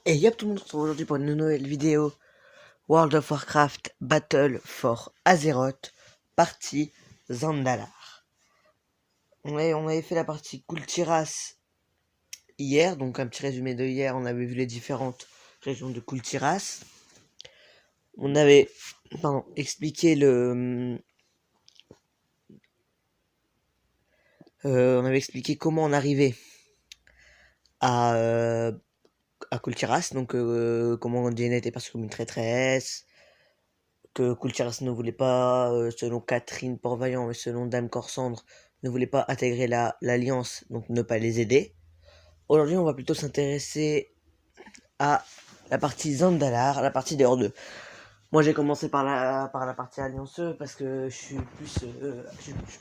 Et yop tout le monde, on se retrouve aujourd'hui pour une nouvelle vidéo World of Warcraft Battle for Azeroth, partie Zandalar. On avait fait la partie Kultiras hier, donc un petit résumé de hier, on avait vu les différentes régions de Kultiras. On avait expliqué on avait expliqué comment on arrivait à Kultiras, donc comment Jaina était perçue comme une traîtresse, que Kultiras ne voulait pas, selon Catherine Port-Vaillant et selon Dame Corsandre, ne voulait pas intégrer l'Alliance, donc ne pas les aider. Aujourd'hui, on va plutôt s'intéresser à la partie Zandalar, la partie des Hordes. Moi, j'ai commencé par la partie Alliance parce que je suis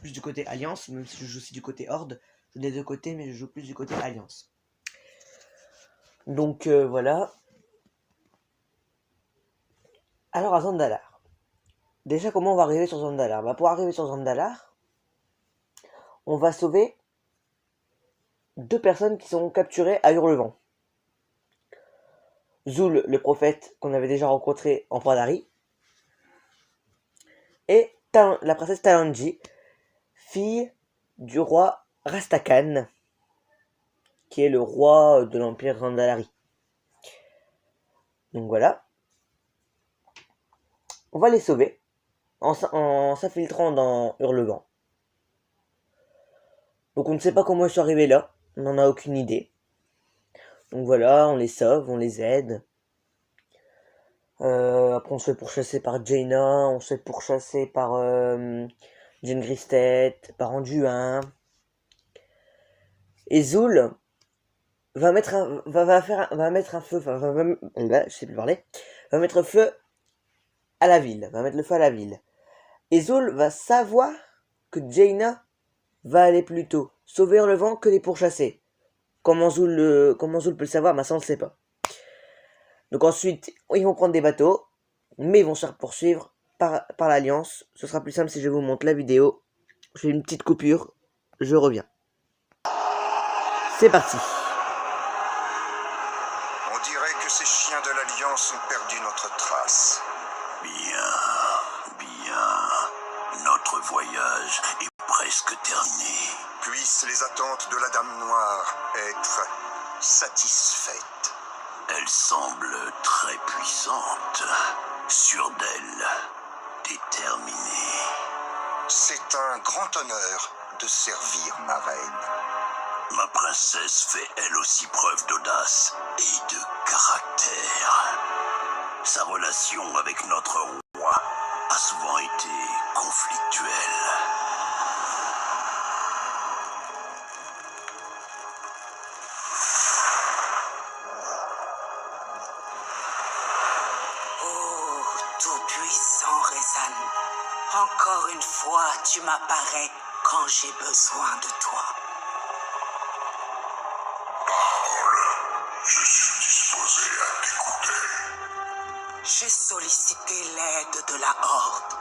plus du côté Alliance, même si je joue aussi du côté Horde. Je joue des deux côtés, mais je joue plus du côté Alliance. Donc voilà. Alors à Zandalar. Déjà, comment on va arriver sur Zandalar? Pour arriver sur Zandalar, on va sauver 2 personnes qui sont capturées à Hurlevent. Zul, le prophète qu'on avait déjà rencontré en Pandari, et la princesse Talanji, fille du roi Rastakhan, qui est le roi de l'Empire Randalari. Donc voilà. On va les sauver en s'infiltrant dans Hurlevent. Donc on ne sait pas comment ils sont arrivés là, on n'en a aucune idée. Donc voilà, on les sauve, on les aide. Après on se fait pourchasser par Jaina, on se fait pourchasser par Jane Gristet, par Anduin. Et Zul va mettre un feu, je sais plus parler, va mettre feu à la ville, va mettre le feu à la ville. Et Zul va savoir que Jaina va aller plus tôt sauver le vent que les pourchasser. Comment Zul peut le savoir? Ça on le sait pas. Donc ensuite, ils vont prendre des bateaux, mais ils vont se faire poursuivre par l'Alliance. Ce sera plus simple si je vous montre la vidéo. Je fais une petite coupure, je reviens. C'est parti. On dirait que ces chiens de l'Alliance ont perdu notre trace. Bien. Notre voyage est presque terminé. Puissent les attentes de la Dame Noire être satisfaites. Elle semble très puissante, sûre d'elle, déterminée. C'est un grand honneur de servir ma reine. Ma princesse fait elle aussi preuve d'audace et de caractère. Sa relation avec notre roi a souvent été conflictuelle. Oh, tout-puissant Rezan, encore une fois tu m'apparais quand j'ai besoin de toi. Je suis disposé à t'écouter. J'ai sollicité l'aide de la Horde,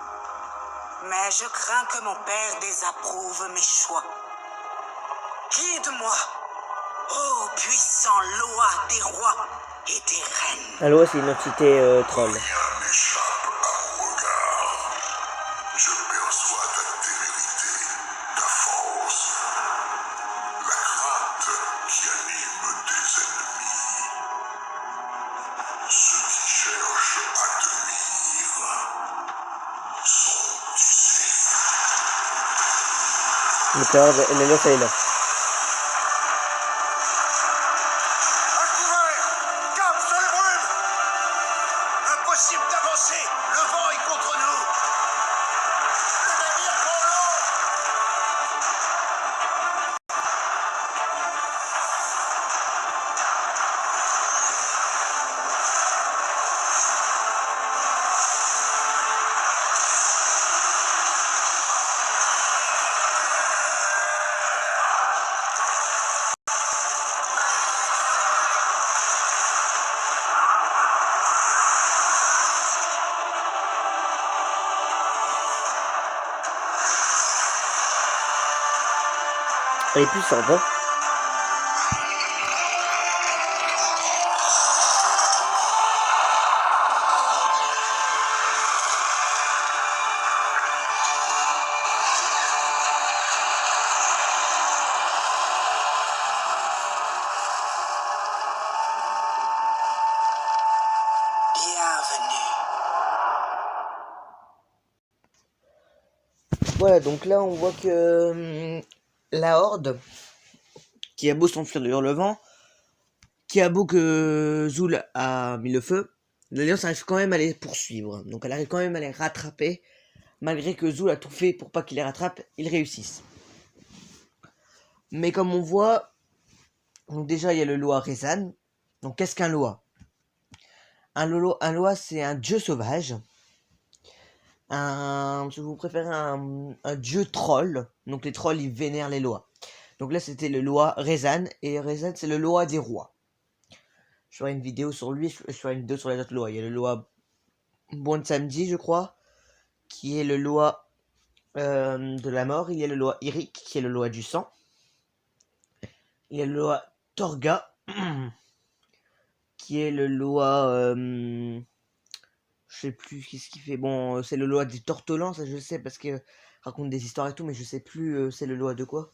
mais je crains que mon père désapprouve mes choix. Guide-moi, ô puissant loi des rois et des reines. La loi, c'est une entité troll. Rien m'échappe à mon regard. Je perçois ta témérité, ta force, la crainte qui anime tes ennemis. Ceux qui cherchent à te nuire sont ici. Donc l'Alliance elle est là. À couvert! Cap sur les brumes! Impossible d'avancer! Le vent est contre nous! Le navire prend l'eau! Elle est puissante, hein. Voilà, donc là on voit que la Horde, qui a beau s'enfuir de Hurlevent, qui a beau que Zoul a mis le feu, l'Alliance arrive quand même à les poursuivre. Donc elle arrive quand même à les rattraper, malgré que Zoul a tout fait pour pas qu'ils les rattrapent, ils réussissent. Mais comme on voit, donc déjà il y a le Loa Rezan. Donc qu'est-ce qu'un Loa? Un Loa, c'est un dieu sauvage. Si vous préférez un dieu troll. Donc les trolls ils vénèrent les Loas. Donc là c'était le Loa Rezan. Et Rezan c'est le Loa des rois. Je ferai une vidéo sur lui, je ferai une vidéo sur les autres Loas. Il y a le Loa Bon Samedi je crois, qui est le Loa de la mort. Il y a le Loa Iric, qui est le Loa du sang. Il y a le Loa Torga, qui est le Loa... je sais plus qu'est-ce qu'il fait. Bon, c'est le Loa des Tortolans, ça je sais, parce que raconte des histoires et tout, mais je sais plus c'est le Loa de quoi.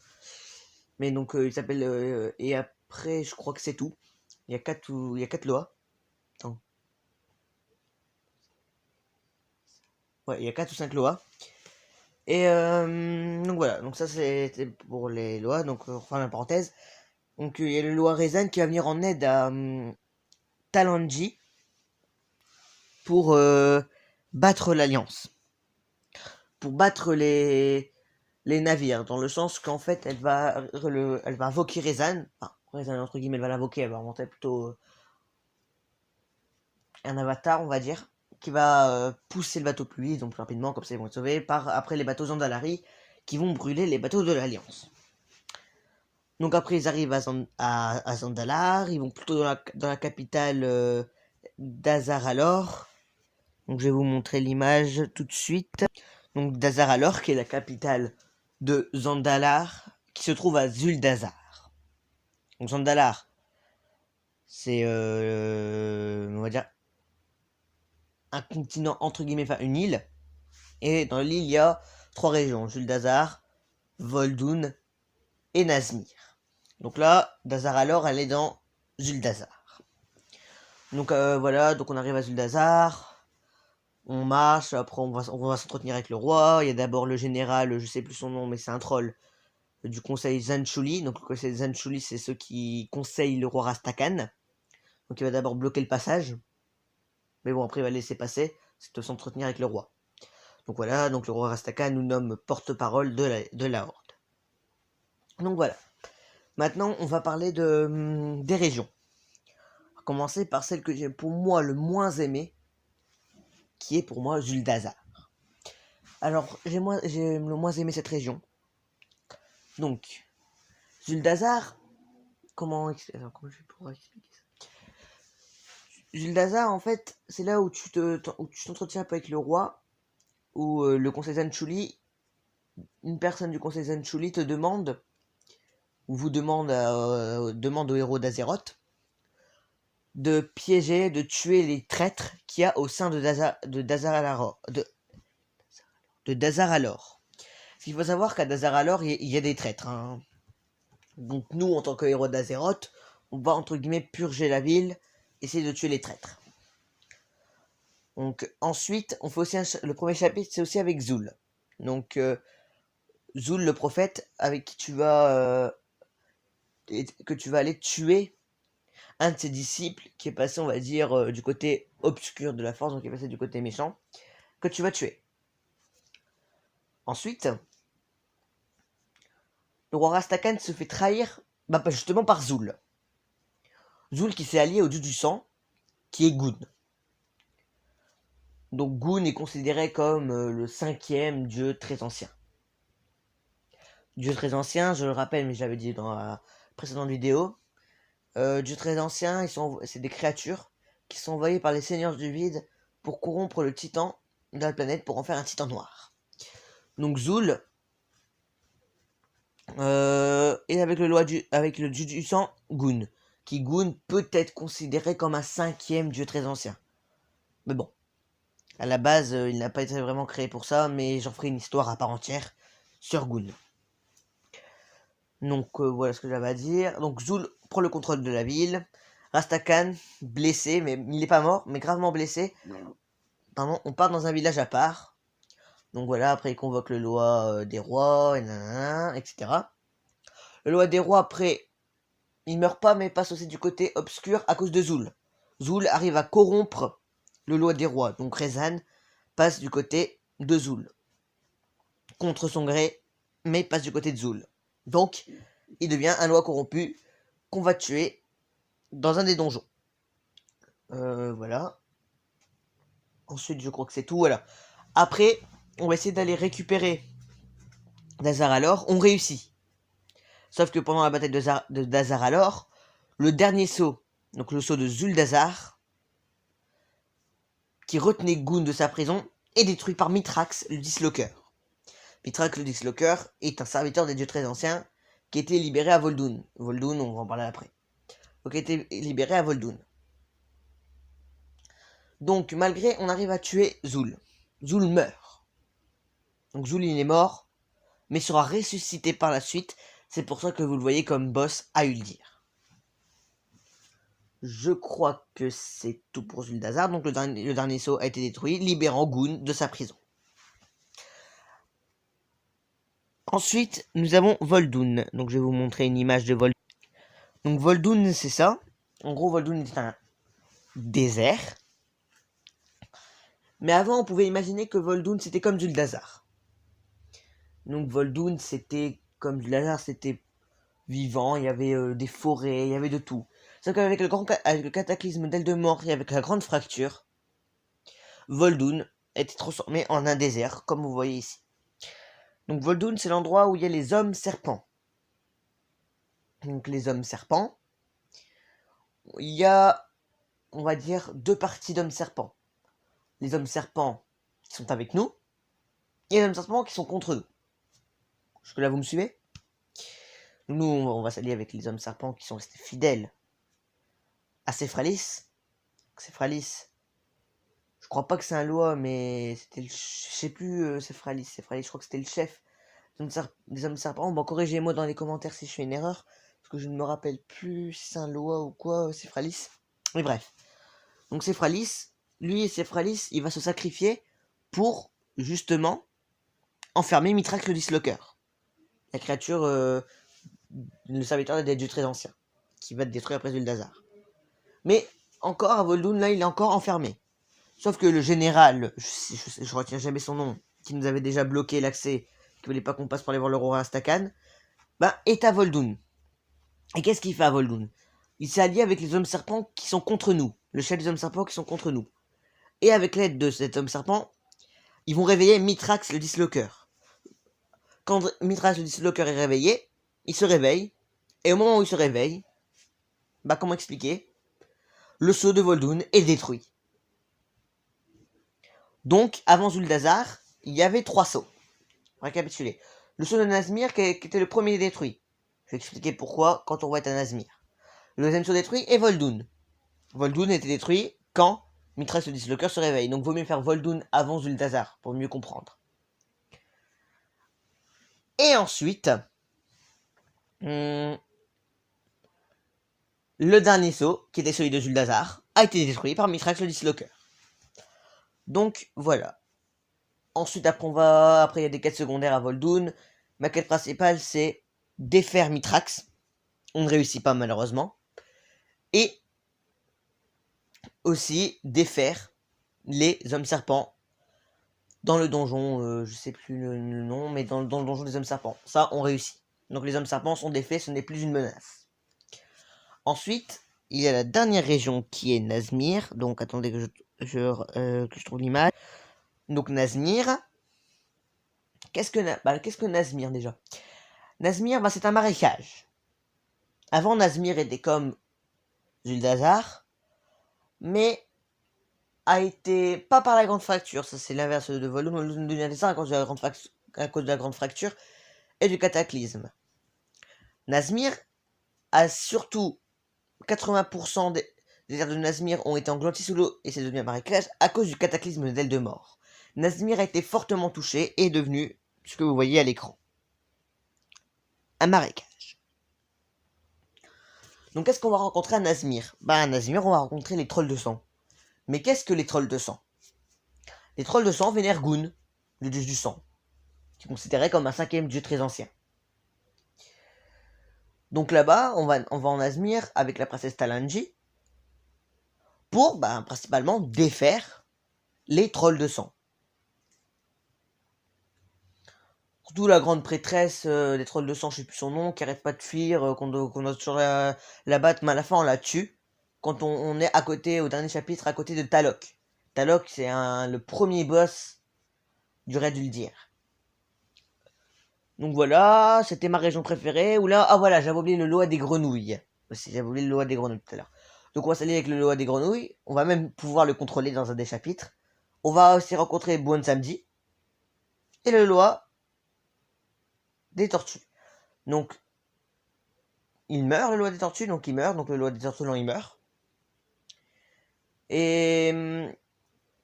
Mais donc il s'appelle... et après, je crois que c'est tout. Il y a 4 Loas. Attends. Ouais, il y a 4 ou 5 Loas. Et donc voilà, donc ça c'était pour les Loas, donc enfin la parenthèse. Donc il y a le Loa Rezan qui va venir en aide à Talanji pour battre l'Alliance. Pour battre les navires, dans le sens qu'en fait elle va invoquer Rezan. Enfin, Rezan entre guillemets, elle va l'invoquer, elle va inventer plutôt un avatar, on va dire, qui va pousser le bateau plus vite, donc plus rapidement, comme ça ils vont être sauvés, après les bateaux Zandalari, qui vont brûler les bateaux de l'Alliance. Donc après ils arrivent à Zandalar, ils vont plutôt dans la capitale d'Azaralor. Donc je vais vous montrer l'image tout de suite. Donc d'Azaralor, qui est la capitale de Zandalar, qui se trouve à Zuldazar. Donc Zandalar, c'est on va dire un continent entre guillemets, enfin une île. Et dans l'île il y a 3 régions, Zuldazar, Vol'dun et Nazmir. Donc là, Dazaralor, elle est dans Zuldazar. Donc voilà, donc on arrive à Zuldazar, on marche, après on va s'entretenir avec le roi. Il y a d'abord le général, je sais plus son nom, mais c'est un troll, du conseil Zanchouli. Donc le conseil Zanchouli, c'est ceux qui conseillent le roi Rastakhan. Donc il va d'abord bloquer le passage, mais bon, après il va laisser passer, c'est de s'entretenir avec le roi. Donc voilà, donc le roi Rastakhan nous nomme porte-parole de la Horde. Donc voilà. Maintenant, on va parler des régions. On va commencer par celle que j'ai pour moi le moins aimée, qui est pour moi Zuldazar. Alors, j'ai le moins aimé cette région. Donc, Zuldazar, comment je vais pouvoir expliquer ça? Zuldazar, en fait, c'est là où tu t'entretiens un peu avec le roi, où le conseil Zanchouli, une personne du conseil Zanchouli te demande, ou vous demande au héros d'Azeroth, de piéger, de tuer les traîtres qu'il y a au sein de Dazaralor. Parce qu'il faut savoir qu'à Dazaralor, il y a des traîtres. Hein. Donc nous, en tant que héros d'Azeroth, on va entre guillemets purger la ville, essayer de tuer les traîtres. Donc ensuite, on fait aussi le premier chapitre, c'est aussi avec Zoul. Donc Zoul, le prophète, avec qui que tu vas aller tuer un de ses disciples qui est passé, on va dire, du côté obscur de la force, donc qui est passé du côté méchant, que tu vas tuer. Ensuite, le roi Rastakhan se fait trahir justement par Zoul. Zoul qui s'est allié au dieu du sang, qui est Gun. Donc Gun est considéré comme le 5e dieu très ancien. Dieu très ancien, je le rappelle, mais je l'avais dit dans la précédente vidéo. Dieu très ancien, c'est des créatures qui sont envoyées par les seigneurs du vide pour corrompre le titan de la planète pour en faire un titan noir. Donc Zoul et avec le dieu du sang, Gun, qui Gun peut être considéré comme un 5e dieu très ancien. Mais bon, à la base, il n'a pas été vraiment créé pour ça, mais j'en ferai une histoire à part entière sur Gun. Donc voilà ce que j'avais à dire. Donc Zoul prend le contrôle de la ville. Rastakhan, blessé, mais il n'est pas mort, mais gravement blessé. Pardon, on part dans un village à part. Donc voilà, après il convoque le loi des rois, et nanana, etc. Le loi des rois, après, il meurt pas, mais passe aussi du côté obscur à cause de Zul. Zul arrive à corrompre le loi des rois. Donc Rezan passe du côté de Zul. Contre son gré, mais passe du côté de Zul. Donc, il devient un loi corrompu qu'on va tuer dans un des donjons. Voilà. Ensuite, je crois que c'est tout, voilà. Après, on va essayer d'aller récupérer Dazar Alor. On réussit. Sauf que pendant la bataille de Dazar Alor, le dernier sceau, donc le sceau de Zuldazar, qui retenait Goun de sa prison, est détruit par Mithrax le Disloqueur. Mithrax le Disloqueur est un serviteur des dieux très anciens qui a été libéré à Vol'dun. Vol'dun, on va en parler après. Donc, il a été libéré à Vol'dun. Donc, malgré, on arrive à tuer Zul. Zul meurt. Donc, Zul, il est mort, mais sera ressuscité par la suite. C'est pour ça que vous le voyez comme boss à Uldir. Je crois que c'est tout pour Zuldazar. Donc, le dernier sceau a été détruit, libérant Goun de sa prison. Ensuite, nous avons Vol'dun. Donc, je vais vous montrer une image de Vol'dun. Donc, Vol'dun, c'est ça. En gros, Vol'dun est un désert. Mais avant, on pouvait imaginer que Vol'dun, c'était comme Zuldazar. Donc, Vol'dun, c'était comme Zuldazar, c'était vivant. Il y avait des forêts, il y avait de tout. Sauf qu'avec le cataclysme d'Eldemort et avec la grande fracture, Vol'dun était transformé en un désert, comme vous voyez ici. Donc, Vol'dun, c'est l'endroit où il y a les hommes serpents. Donc, les hommes serpents, il y a, on va dire, deux parties d'hommes serpents. Les hommes serpents qui sont avec nous, et les hommes serpents qui sont contre nous. Jusque-là, vous me suivez? Nous, on va s'allier avec les hommes serpents qui sont restés fidèles à Cephralis. Cephralis, je crois pas que c'est un loi, mais c'était le... Je sais plus, Cephralis, je crois que c'était le chef des hommes serpents. Bon, corrigez-moi dans les commentaires si je fais une erreur, parce que je ne me rappelle plus si c'est un loi ou quoi, Cephralis. Mais bref. Donc Cephralis, Cephralis, il va se sacrifier pour, justement, enfermer Mithrax le Disloqueur. La créature, le serviteur des dieux très anciens, qui va te détruire après Zuldazar. Mais, encore, à Vol'dun, là, il est encore enfermé. Sauf que le général, je retiens jamais son nom, qui nous avait déjà bloqué l'accès, qui voulait pas qu'on passe pour aller voir le roi Astakan, est à Vol'dun. Et qu'est-ce qu'il fait à Vol'dun? Il s'est allié avec les hommes serpents qui sont contre nous. Le chef des hommes serpents qui sont contre nous. Et avec l'aide de cet homme serpent, ils vont réveiller Mithrax le Disloqueur. Quand Mithrax le Disloqueur est réveillé, il se réveille. Et au moment où il se réveille, comment expliquer? Le sceau de Vol'dun est détruit. Donc, avant Zuldazar, il y avait 3 sceaux. Récapituler. Le sceau de Nazmir qui était le premier détruit. Je vais expliquer pourquoi quand on voit être un Nazmir. Le deuxième sceau détruit est Vol'dun. Vol'dun était détruit quand Mithrax le Disloqueur se réveille. Donc, vaut mieux faire Vol'dun avant Zuldazar pour mieux comprendre. Et ensuite, le dernier sceau, qui était celui de Zuldazar, a été détruit par Mithrax le Disloqueur. Donc, voilà. Ensuite, après, il y a des quêtes secondaires à Vol'dun. Ma quête principale, c'est défaire Mithrax. On ne réussit pas, malheureusement. Et aussi défaire les hommes serpents dans le donjon, je sais plus le nom, mais dans le donjon des hommes serpents. Ça, on réussit. Donc les hommes serpents sont défaits, ce n'est plus une menace. Ensuite, il y a la dernière région qui est Nazmir. Donc attendez que je trouve l'image. Donc Nazmir. Qu'est-ce que Nazmir déjà? Nazmir, c'est un marécage. Avant, Nazmir était comme Zuldazar, mais a été pas par la grande fracture. Ça, c'est l'inverse de Vol'dun. Vol'dun devient désert à cause de la grande fracture et du cataclysme. Nazmir a surtout 80% des terres de Nazmir ont été englouties sous l'eau et c'est devenu un marécage à cause du cataclysme d'Eldemort. Nazmir a été fortement touché et est devenu ce que vous voyez à l'écran. Un marécage. Donc qu'est-ce qu'on va rencontrer à Nazmir? À Nazmir, on va rencontrer les trolls de sang. Mais qu'est-ce que les trolls de sang? Les trolls de sang vénèrent Goun. le dieu du sang, qui est considéré comme un 5e dieu très ancien. Donc là-bas, on va en Azmir avec la princesse Talanji pour principalement défaire les trolls de sang. Surtout la grande prêtresse des trolls de sang, je sais plus son nom, qui arrête pas de fuir, qu'on doit toujours la battre, mais à la fin on la tue. Quand on est à côté, au dernier chapitre, à côté de Talok. Talok, c'est le premier boss du raid Uldir. Donc voilà, c'était ma région préférée. Ou là, ah voilà, j'avais oublié le Loa des grenouilles. Aussi, j'avais oublié le Loa des grenouilles tout à l'heure. Donc on va s'allier avec le Loa des grenouilles. On va même pouvoir le contrôler dans un des chapitres. On va aussi rencontrer Bon Samedi. Et le Loa des tortues. Donc, il meurt, le Loa des tortues. Donc il meurt. Donc le Loa des tortues, non, il meurt. Et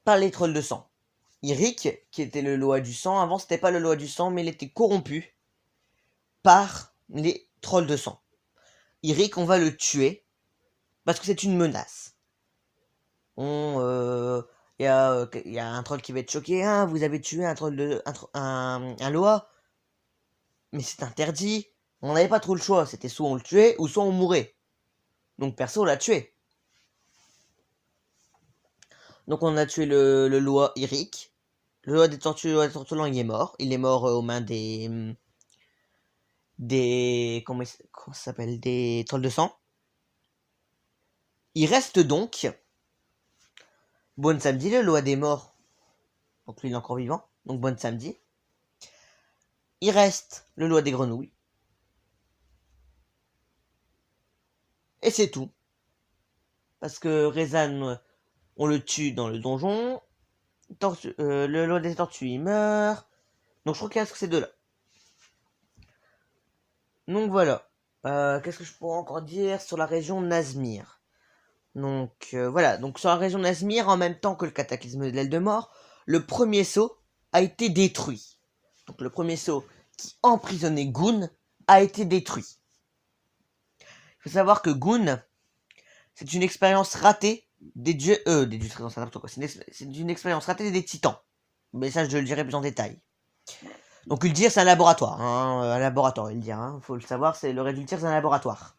par les trolls de sang. Iric, qui était le Loa du sang. Avant, c'était pas le Loa du sang, mais il était corrompu par les trolls de sang. Iric, on va le tuer parce que c'est une menace. Il y a un troll qui va être choqué. Ah, vous avez tué un troll un Loa, mais c'est interdit. On n'avait pas trop le choix. C'était soit on le tuait ou soit on mourait. Donc perso, on l'a tué. Donc on a tué le Loa Iric. Le Loa des tortues, il est mort. Il est mort aux mains comment ça s'appelle, des trolls de sang. Il reste donc Bon Samedi, le Loa des morts. Donc lui il est encore vivant. Donc Bon Samedi. Il reste le Loa des grenouilles. Et c'est tout. Parce que Rezan, on le tue dans le donjon. Le Loa des tortues, il meurt. Donc je crois qu'il reste que ces deux-là. Donc voilà. Qu'est-ce que je pourrais encore dire sur la région Nazmir? Donc voilà. Donc sur la région Nazmir, en même temps que le cataclysme de l'aile de mort, le premier sceau a été détruit. Donc le premier sceau qui emprisonnait Goon a été détruit. Il faut savoir que Goon, c'est une expérience ratée des dieux... des dieux très anciens, n'importe quoi. C'est une expérience ratée des titans. Mais ça, je le dirai plus en détail. Donc Uldir, c'est un laboratoire. Un laboratoire, Uldir. Faut le savoir, c'est le raid Uldir, c'est un laboratoire.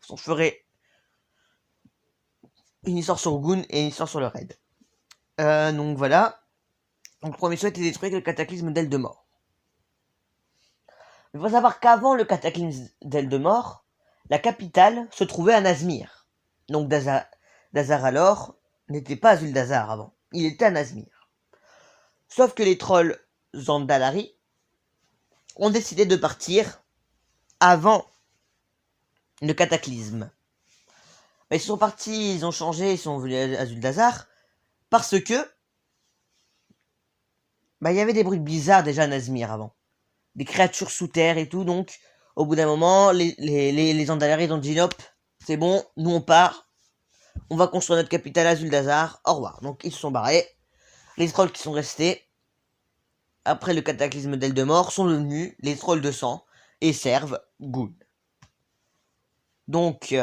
On ferait une histoire sur Goon et une histoire sur le raid. Donc voilà. Donc le premier sceau a été détruit avec le cataclysme d'Aile de Mort. Il faut savoir qu'avant le cataclysme d'Aile de Mort, la capitale se trouvait à Nazmir. Donc Dazar alors n'était pas Zuldazar avant. Il était à Nazmir. Sauf que les trolls Zandalari ont décidé de partir avant le cataclysme. Mais ils sont partis, ils ont changé, ils sont venus à Zuldazar parce que il y avait des bruits bizarres déjà à Nazmir avant. Des créatures sous terre et tout, donc au bout d'un moment, les Zandalari ont dit hop, c'est bon, nous on part, on va construire notre capitale à Zuldazar, au revoir. Donc ils se sont barrés. Les trolls qui sont restés, après le cataclysme d'Aile de Mort, sont devenus les trolls de sang et servent Goon. Donc,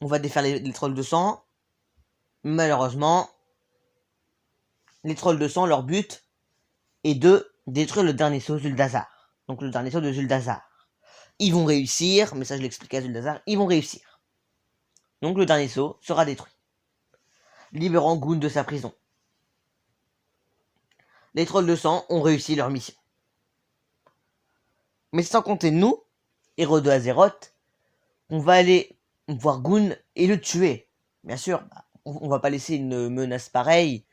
on va défaire les trolls de sang. Malheureusement, les trolls de sang, leur but est de détruire le dernier sceau Zuldazar. Donc le dernier sceau de Zuldazar. Ils vont réussir, mais ça je l'explique à Zuldazar, ils vont réussir. Donc le dernier sceau sera détruit, libérant Goon de sa prison. Les trolls de sang ont réussi leur mission. Mais sans compter nous, héros de Azeroth, on va aller voir Goon et le tuer. Bien sûr, on va pas laisser une menace pareille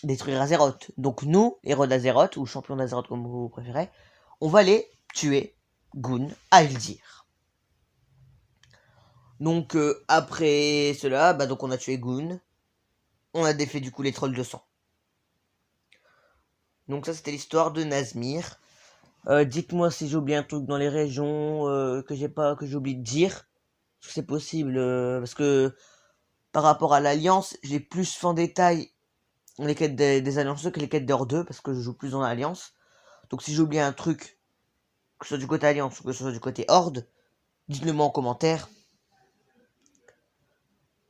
détruire Azeroth. Donc nous, héros d'Azeroth, ou champion d'Azeroth comme vous préférez, on va aller tuer Goon à Uldir. Donc après cela, donc on a tué Goon. On a défait du coup les trolls de sang. Donc ça c'était l'histoire de Nazmir. Dites-moi si j'ai oublié un truc dans les régions que j'ai oublié de dire. C'est possible parce que par rapport à l'Alliance, j'ai plus fait en détail les quêtes des Allianceux que les quêtes des Horde 2 parce que je joue plus dans l'Alliance. Donc si j'ai oublié un truc, que ce soit du côté Alliance ou que ce soit du côté Horde, dites-le moi en commentaire.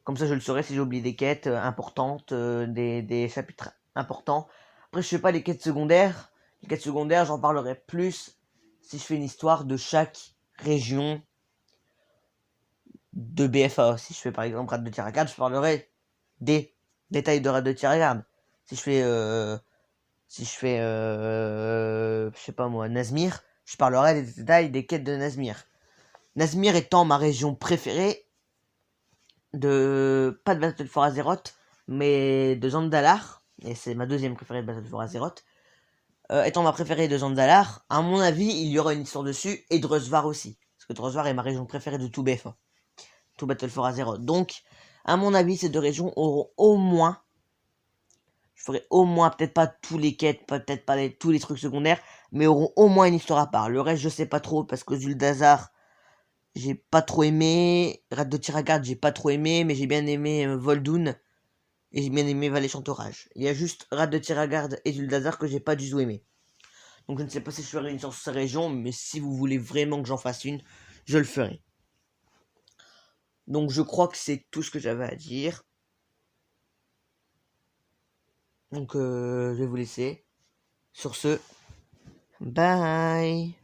Comme ça je le saurai si j'ai oublié des quêtes importantes, des chapitres important. Après, je fais pas les quêtes secondaires. Les quêtes secondaires, j'en parlerai plus si je fais une histoire de chaque région de BFA. Si je fais par exemple Rade de Tiragarde, je parlerai des détails de Rade de Tiragarde. Si je fais, je sais pas moi, Nazmir, je parlerai des détails des quêtes de Nazmir. Nazmir étant ma région préférée pas de Battle for Azeroth, mais de Zandalar, et c'est ma deuxième préférée de Battle for Azeroth. Étant ma préférée de Zandalar, à mon avis, il y aura une histoire dessus, et Drusvar aussi. Parce que Drusvar est ma région préférée de tout BFA. Tout Battle for Azeroth. Donc, à mon avis, ces deux régions auront au moins, je ferai au moins, peut-être pas tous les quêtes, peut-être pas tous les trucs secondaires, mais auront au moins une histoire à part. Le reste, je sais pas trop, parce que Zuldazar, j'ai pas trop aimé. Rade de Tiragarde, j'ai pas trop aimé, mais j'ai bien aimé Vol'dun. Et j'ai bien aimé Vallée Chantorage. Il y a juste Rade de Tiragarde et Zuldazar que j'ai pas du tout aimé. Donc je ne sais pas si je ferai une sur ces régions, mais si vous voulez vraiment que j'en fasse une, je le ferai. Donc je crois que c'est tout ce que j'avais à dire. Donc je vais vous laisser. Sur ce, bye.